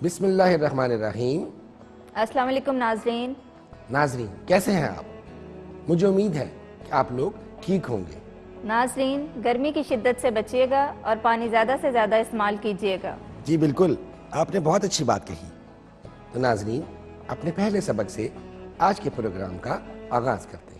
بسم اللہ الرحمن الرحیم۔ السلام علیکم ناظرین۔ ناظرین کیسے ہیں آپ؟ مجھے امید ہے کہ آپ لوگ ٹھیک ہوں گے۔ ناظرین گرمی کی شدت سے بچیے گا اور پانی زیادہ سے زیادہ استعمال کیجیے گا۔ جی بالکل، آپ نے بہت اچھی بات کہی۔ تو ناظرین اپنے پہلے سبق سے آج کے پروگرام کا آغاز کرتے ہیں۔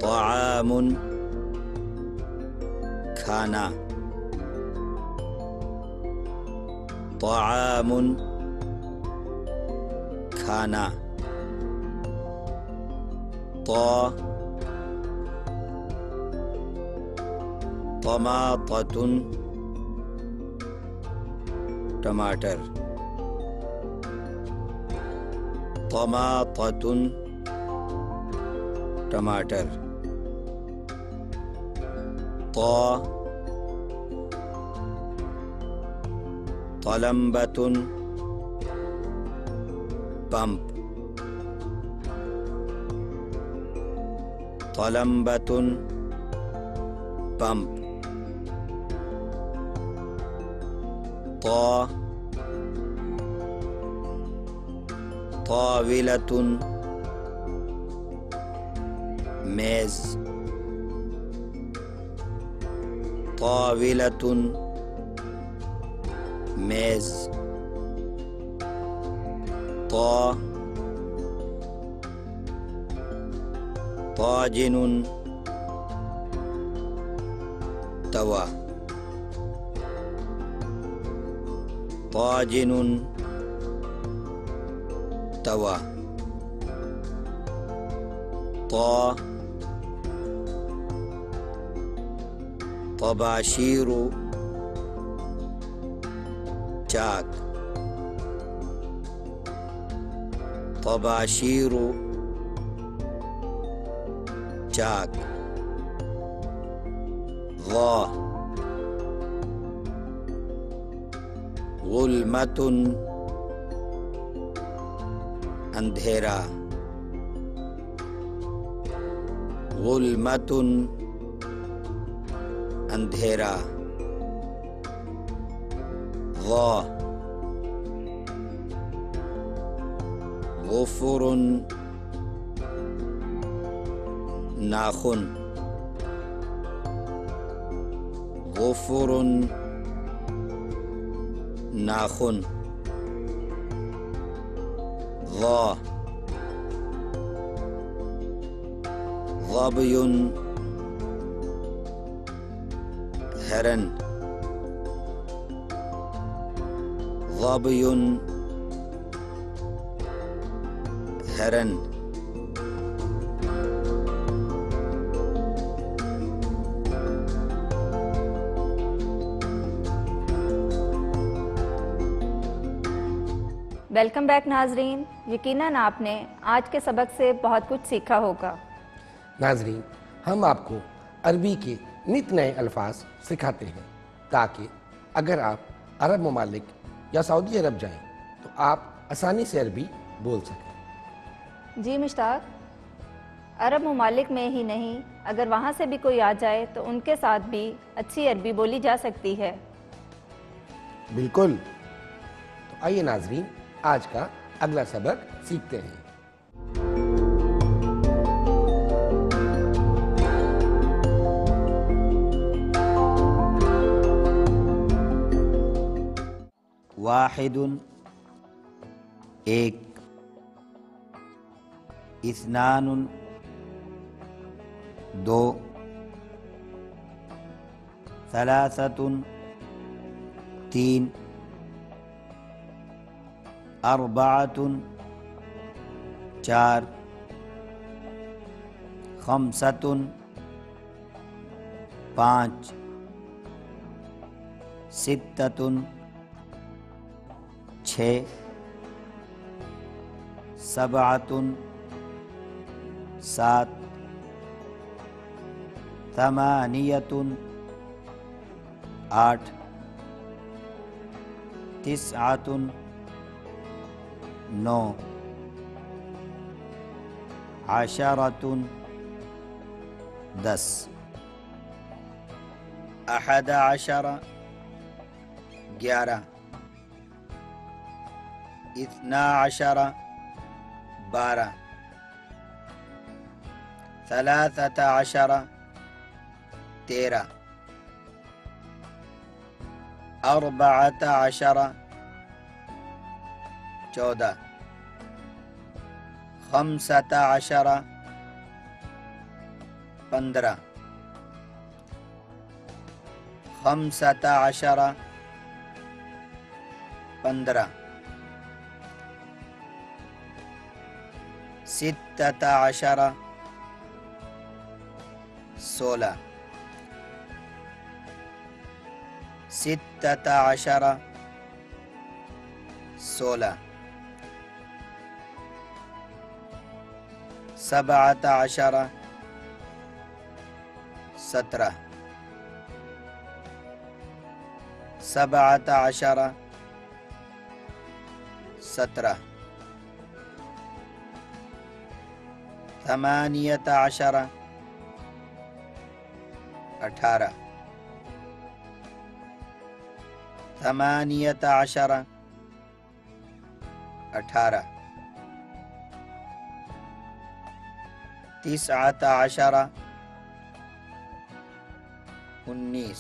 طعام کھانا، طعام کھانا، طماطۃ ٹماٹر، طماطۃ ٹماٹر، طلمبۃ پمپ، طلمبۃ پمپ، طاولۃ میز، طاولۃ میز، طاجن توا، طاجن توا، طباشیر چاک، طباشیر چاک، غلمۃ اندھیرا، غلمۃ اندھیرا، غفر ناخن، غفر ناخن، ظبی ہرن، ظبی ہرن، ویلکم بیک ناظرین، یقیناً آپ نے آج کے سبق سے بہت کچھ سیکھا ہوگا۔ ناظرین ہم آپ کو عربی کے نت نئے الفاظ سکھاتے ہیں تاکہ اگر آپ عرب ممالک یا سعودی عرب جائیں تو آپ آسانی سے عربی بول سکیں۔ جی مشتاق، عرب ممالک میں ہی نہیں، اگر وہاں سے بھی کوئی آ جائے تو ان کے ساتھ بھی اچھی عربی بولی جا سکتی ہے۔ بالکل، تو آئیے ناظرین آج کا اگلا سبق سیکھتے ہیں۔ واحد ایک، اثنان دو، ثلاثۃ تین، اربعۃ چار، خمسۃ پانچ، ستۃ چھ، سبعۃ سات، ثمانیۃ آٹھ، تسعۃ 9 عشرۃ 10 احد عشر 11 اثنا عشر 12 ثلاثة عشر 13 14 14 15 15 15 15 16 16 16 16 17 17 17 17 18 18 18 18 19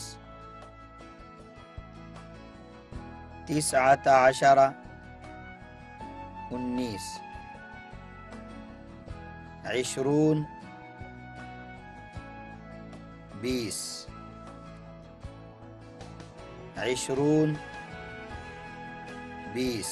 19 19 19 20 20 20 20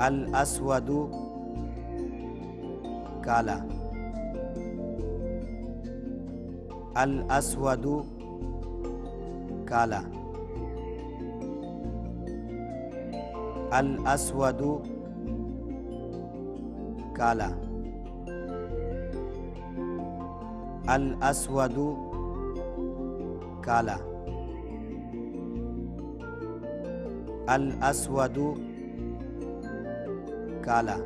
الاسود کالا، الاسود کالا، الاسود کالا، الاسود کالا، الاسود کالا،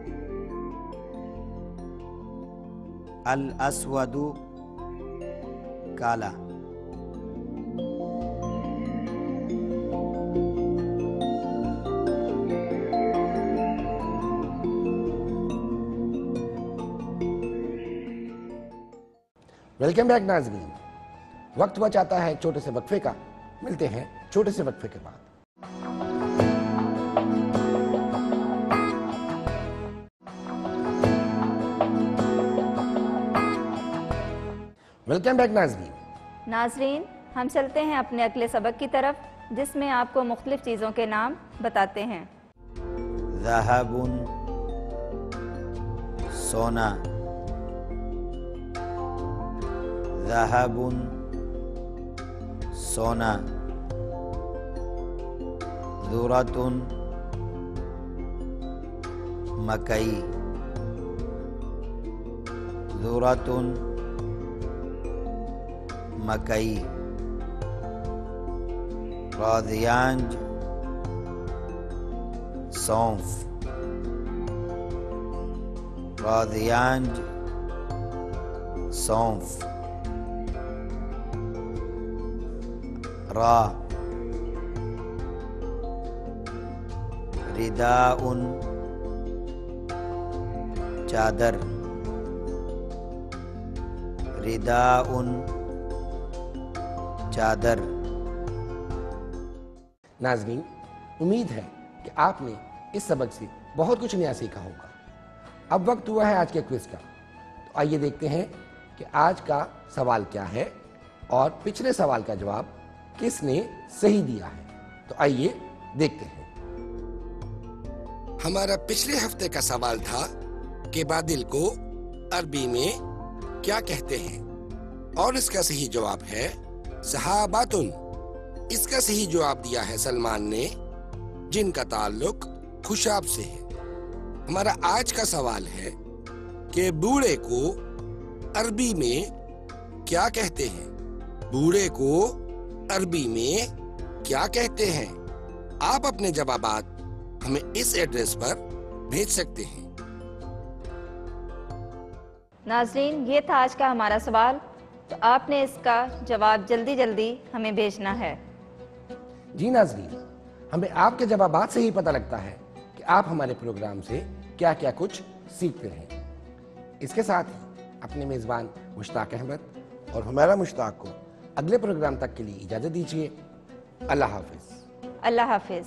الاسود کالا۔ ویلکم بیک ناظرین، وقت ہوا چاہتا ہے ایک چھوٹے سے وقفے کا، ملتے ہیں چھوٹے سے وقفے کے بعد۔ ویلکم بیک ناظرین، ہم چلتے ہیں اپنے اگلے سبق کی طرف، جس میں آپ کو مختلف چیزوں کے نام بتاتے ہیں۔ ذہب سونا، ذہب سونا، ذرۃ مکئی، ذرۃ مکئی، راضیانج سونف، راضیانج سونف، را رداء چادر، رداء چادر۔ ناظرین، امید ہے کہ آپ نے اس سبق سے بہت کچھ نیا سیکھا ہوگا۔ اب وقت ہوا ہے آج کے کوئز کا، تو آئیے دیکھتے ہیں کہ آج کا سوال کیا ہے اور پچھلے سوال کا جواب کس نے صحیح دیا ہے۔ تو آئیے دیکھتے ہیں۔ ہمارا پچھلے ہفتے کا سوال تھا کہ بادل کو عربی میں کیا کہتے ہیں، اور اس کا صحیح جواب ہے صحاباتن۔ اس کا صحیح جواب دیا ہے سلمان نے، جن کا تعلق خوشاب سے ہے۔ ہمارا آج کا سوال ہے کہ بوڑھے کو عربی میں کیا کہتے ہیں، بوڑھے کو عربی میں کیا کہتے ہیں۔ آپ اپنے جوابات ہمیں اس ایڈریس پر بھیج سکتے ہیں۔ ناظرین، یہ تھا آج کا ہمارا سوال، تو آپ نے اس کا جواب جلدی جلدی ہمیں بھیجنا ہے۔ جی ناظرین، ہمیں آپ کے جوابات سے ہی پتہ لگتا ہے کہ آپ ہمارے پروگرام سے کیا کیا کچھ سیکھتے ہیں۔ اس کے ساتھ ہی اپنے میزبان مشتاق احمد اور ہمارا مشتاق کو اگلے پروگرام تک کے لیے اجازت دیجیے۔ اللہ حافظ۔ اللہ حافظ۔